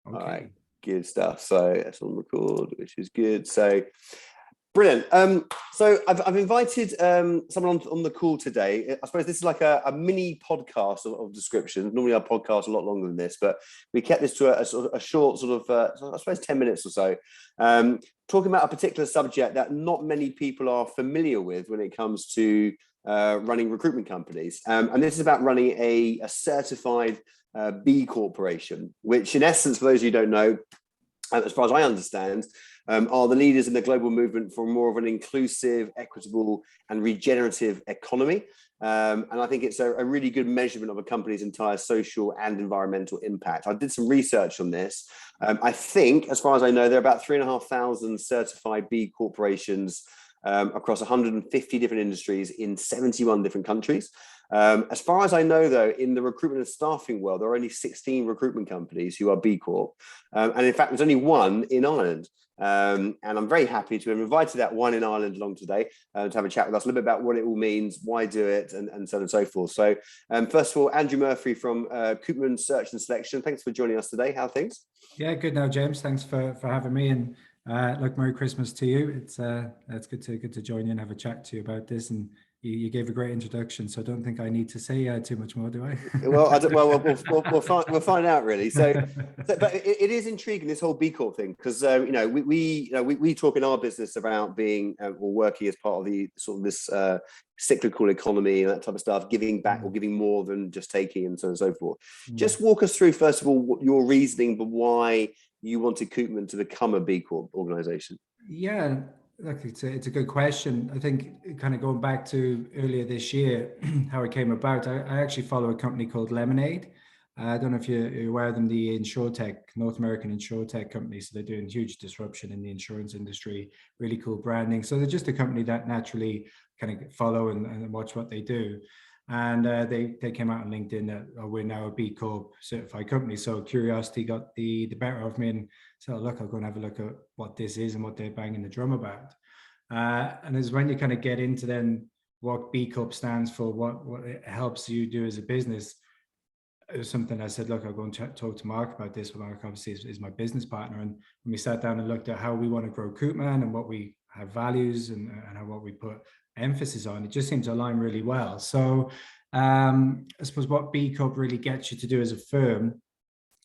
All Okay. right, good stuff. So that's on record, which is good. So brilliant. So I've invited someone on the call today. I suppose this is like a mini podcast of description. Normally our podcast a lot longer than this, but we kept this to a short I suppose 10 minutes or so, talking about a particular subject that not many people are familiar with when it comes to running recruitment companies. And this is about running a certified B Corporation, which in essence, for those of you who don't know, as far as I understand, are the leaders in the global movement for more of an inclusive, equitable, and regenerative economy. And I think it's a really good measurement of a company's entire social and environmental impact. I did some research on this. I think, as far as I know, there are about 3,500 certified B corporations across 150 different industries in 71 different countries. As far as I know, though, in the recruitment and staffing world, there are only 16 recruitment companies who are B Corp. And in fact, there's only one in Ireland. And I'm very happy to have invited that one in Ireland along today to have a chat with us a little bit about what it all means, why do it, and so on and so forth. So first of all, Andrew Murphy from Coopman Search and Selection, thanks for joining us today. How are things? Yeah, good now, James. Thanks for having me. And look, Merry Christmas to you. It's good to join you and have a chat to you about this. And you gave a great introduction, so I don't think I need to say too much more, do I? We'll find out, really. But it is intriguing, this whole B Corp thing, because we talk in our business about being or working as part of the sort of this cyclical economy and that type of stuff, giving back or giving more than just taking, and so on and so forth. Just walk us through, first of all, what your reasoning, but why you wanted Coopman to become a B Corp organization. Yeah. Look, it's a good question. I think kind of going back to earlier this year, how it came about, I actually follow a company called Lemonade. I don't know if you're aware of them, the InsurTech, North American InsurTech company. So they're doing huge disruption in the insurance industry, really cool branding. So they're just a company that naturally kind of follow and watch what they do. And they came out on LinkedIn that we're now a B Corp certified company. So curiosity got the better of me, and so look, I'll go and have a look at what this is and what they're banging the drum about. And it's when you kind of get into then what B Corp stands for, what it helps you do as a business. It was something I said, look, I'll go and talk to Mark about this. Mark obviously is my business partner. And when we sat down and looked at how we want to grow Coopman and what we have values and what we put emphasis on, it just seemed to align really well. So I suppose what B Corp really gets you to do as a firm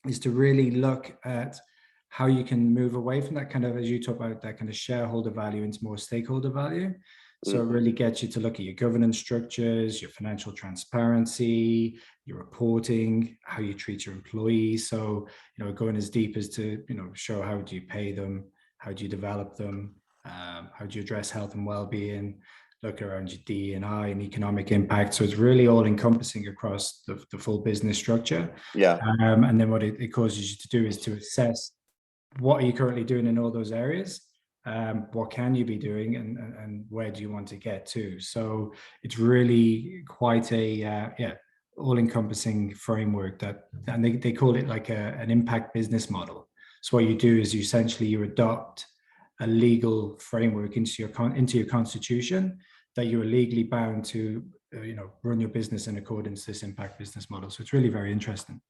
is to really look at how you can move away from that kind of, as you talk about, that kind of shareholder value into more stakeholder value. So it really gets you to look at your governance structures, your financial transparency, your reporting, how you treat your employees. So, going as deep as to, show how do you pay them, how do you develop them, how do you address health and well-being, look around your D&I and economic impact. So it's really all encompassing across the full business structure. Yeah. And then what it causes you to do is to assess what are you currently doing in all those areas. What can you be doing and where do you want to get to? So it's really quite a all-encompassing framework and they call it like an impact business model. So what you do is you adopt a legal framework into your constitution that you are legally bound to run your business in accordance to this impact business model. So it's really very interesting.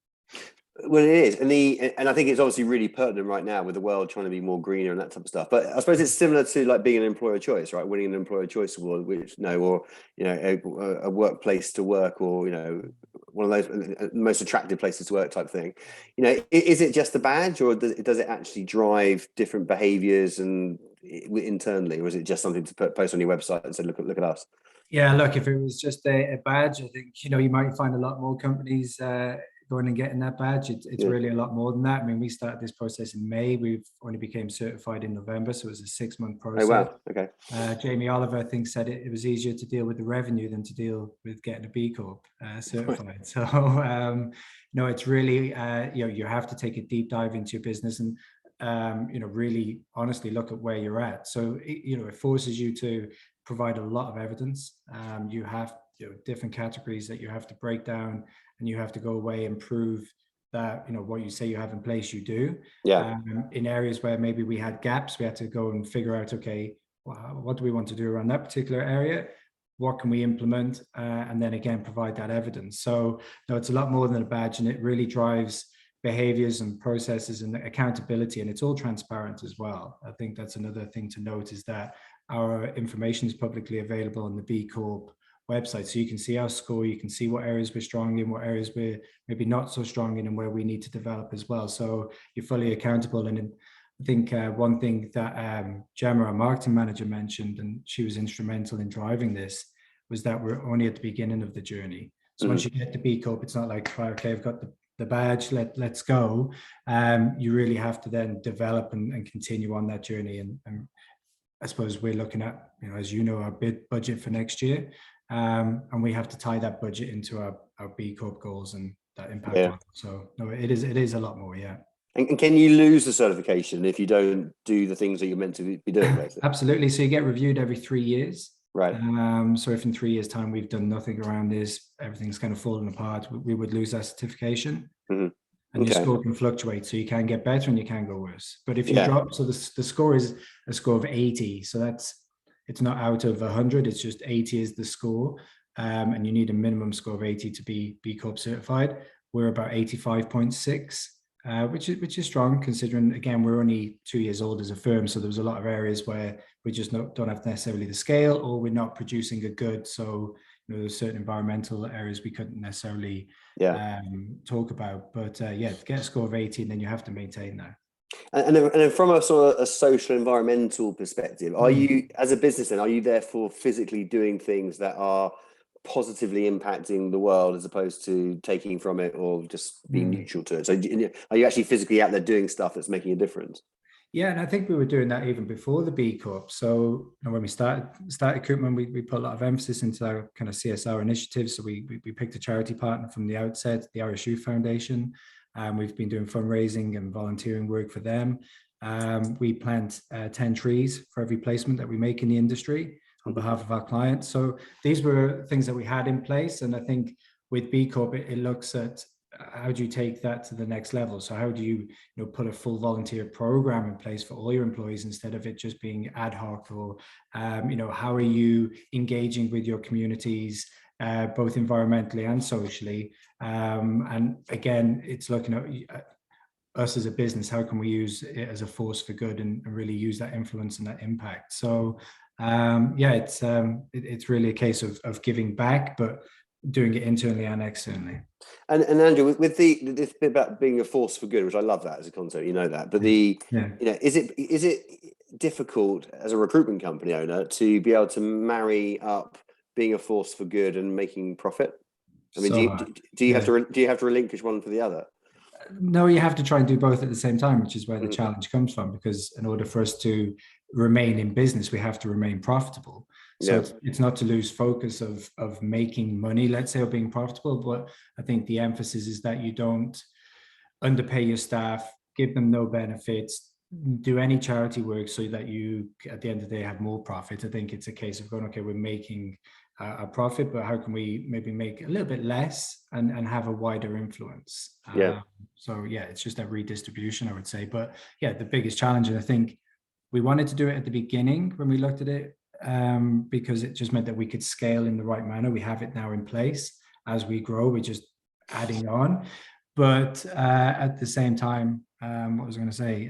Well, it is, and I think it's obviously really pertinent right now with the world trying to be more greener and that type of stuff. But I suppose it's similar to like being an employer choice, right? Winning an employer choice award, a workplace to work, or one of those most attractive places to work type thing. Is it just a badge, or does it actually drive different behaviours and internally, or is it just something to post on your website and say, look at us? Yeah, look, if it was just a badge, I think you might find a lot more companies going and getting that badge. It's really a lot more than that. I mean, we started this process in May. We've only became certified in November, so it was a 6-month process. Oh wow, okay. Jamie Oliver, I think, said it was easier to deal with the revenue than to deal with getting a B Corp certified. So no, it's really you have to take a deep dive into your business and really honestly look at where you're at. So it forces you to provide a lot of evidence. You have different categories that you have to break down, and you have to go away and prove that what you say you have in place you do. Yeah. In areas where maybe we had gaps, we had to go and figure out, okay, what do we want to do around that particular area? What can we implement? And then again, provide that evidence. So it's a lot more than a badge, and it really drives behaviors and processes and accountability, and it's all transparent as well. I think that's another thing to note, is that our information is publicly available on the B Corp website. So you can see our score, you can see what areas we're strong in, what areas we're maybe not so strong in, and where we need to develop as well. So you're fully accountable. And I think one thing that Gemma, our marketing manager, mentioned, and she was instrumental in driving this, was that we're only at the beginning of the journey. So once you get the B Corp, it's not like, okay, I've got the badge, let's go. You really have to then develop and continue on that journey. And I suppose we're looking at, as you know, our bid budget for next year. And we have to tie that budget into our B Corp goals and that impact. Yeah. So no, it is a lot more. Yeah. And can you lose the certification if you don't do the things that you're meant to be doing, basically? Absolutely. So you get reviewed every 3 years. Right. So if in 3 years' time we've done nothing around this, everything's kind of fallen apart, we would lose that certification. And your score can fluctuate. So you can get better and you can go worse. But if you drop, so the score is a score of 80. So it's not out of 100, it's just 80 is the score. And you need a minimum score of 80 to be B Corp certified. We're about 85.6. Which is strong, considering, again, we're only 2 years old as a firm. So there's a lot of areas where we just don't have necessarily the scale, or we're not producing a good. So there's certain environmental areas we couldn't necessarily talk about. But to get a score of 80, and then you have to maintain that. And then from a sort of a social environmental perspective, are you, as a business then, are you therefore physically doing things that are positively impacting the world as opposed to taking from it or just being neutral to it? So are you actually physically out there doing stuff that's making a difference? Yeah, and I think we were doing that even before the B Corp. So when we started Coopman, we put a lot of emphasis into our kind of CSR initiatives. So we picked a charity partner from the outset, the RSU Foundation. We've been doing fundraising and volunteering work for them. We plant 10 trees for every placement that we make in the industry on behalf of our clients. So these were things that we had in place. And I think with B Corp, it looks at how do you take that to the next level? So how do you, put a full volunteer program in place for all your employees instead of it just being ad hoc? Or, how are you engaging with your communities, both environmentally and socially? And again, it's looking at us as a business, how can we use it as a force for good and really use that influence and that impact? So it's really a case of giving back, but doing it internally and externally. And Andrew, with this bit about being a force for good, which I love that as a concept, that. But is it difficult as a recruitment company owner to be able to marry up being a force for good and making profit? I mean, do you have to relinquish one for the other? No, you have to try and do both at the same time, which is where the challenge comes from, because in order for us to remain in business, we have to remain profitable. So it's not to lose focus of making money, let's say, or being profitable. But I think the emphasis is that you don't underpay your staff, give them no benefits, do any charity work so that you, at the end of the day, have more profit. I think it's a case of going, okay, we're making a profit, but how can we maybe make a little bit less and have a wider influence? It's just a redistribution, I would say. But the biggest challenge, and I think we wanted to do it at the beginning when we looked at it, because it just meant that we could scale in the right manner. We have it now in place. As we grow, we're just adding on. But at the same time, what was I going to say?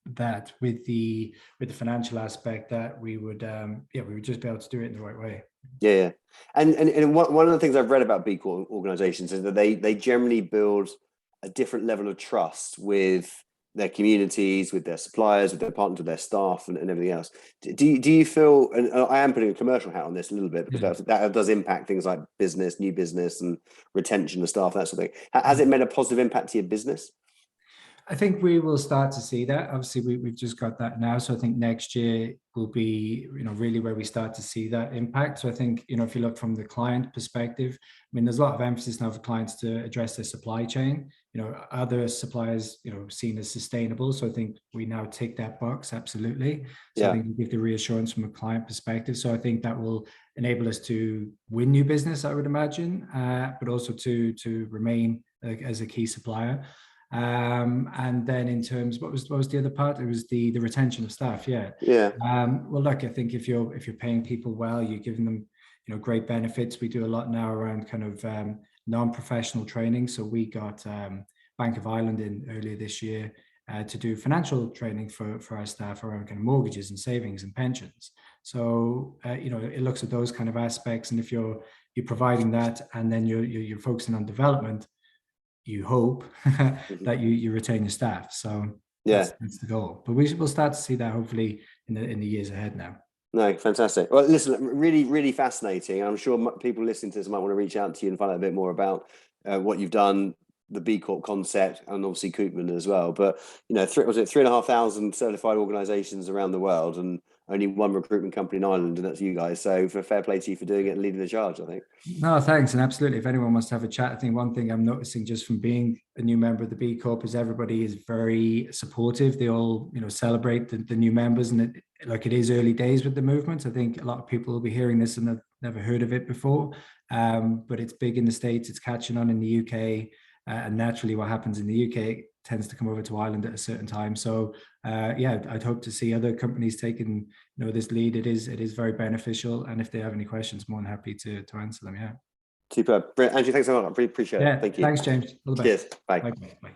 That with the financial aspect, that we would just be able to do it in the right way. Yeah. And one of the things I've read about B Corp organizations is that they generally build a different level of trust with their communities, with their suppliers, with their partners, with their staff, and everything else. Do you feel, and I am putting a commercial hat on this a little bit, because that does impact things like business, new business, and retention of staff, that sort of thing. Has it made a positive impact to your business? I think we will start to see that. Obviously, we've just got that now. So I think next year will be, really where we start to see that impact. So I think, if you look from the client perspective, I mean, there's a lot of emphasis now for clients to address their supply chain. Other suppliers, seen as sustainable. So I think we now tick that box, absolutely. So I think we give the reassurance from a client perspective. So I think that will enable us to win new business, I would imagine, but also to remain as a key supplier. And then in terms, what was the other part? It was the retention of staff. Well, look, I think if you're paying people well, you're giving them great benefits. We do a lot now around kind of non-professional training. So we got Bank of Ireland in earlier this year to do financial training for our staff around kind of mortgages and savings and pensions. So it looks at those kind of aspects, and if you're providing that, and then you're focusing on development, you hope that you retain your staff. So that's the goal. But we'll start to see that hopefully in the years ahead now. No, fantastic. Well, listen, really, really fascinating. I'm sure people listening to this might want to reach out to you and find out a bit more about what you've done, the B Corp concept, and obviously Coopman as well. But was it 3,500 certified organisations around the world, and only one recruitment company in Ireland, and that's you guys. So for fair play to you for doing it and leading the charge, I think. No, thanks. And absolutely, if anyone wants to have a chat, I think one thing I'm noticing just from being a new member of the B Corp is everybody is very supportive. They all, celebrate the new members, and it is early days with the movement. I think a lot of people will be hearing this and have never heard of it before, but it's big in the States. It's catching on in the UK. And naturally, what happens in the UK tends to come over to Ireland at a certain time. So, I'd hope to see other companies taking this lead. It is very beneficial. And if they have any questions, more than happy to answer them. Yeah. Super. Andrew, thanks so much. I really appreciate it. Thank you. Thanks, James. All the best. Cheers. Bye. Bye.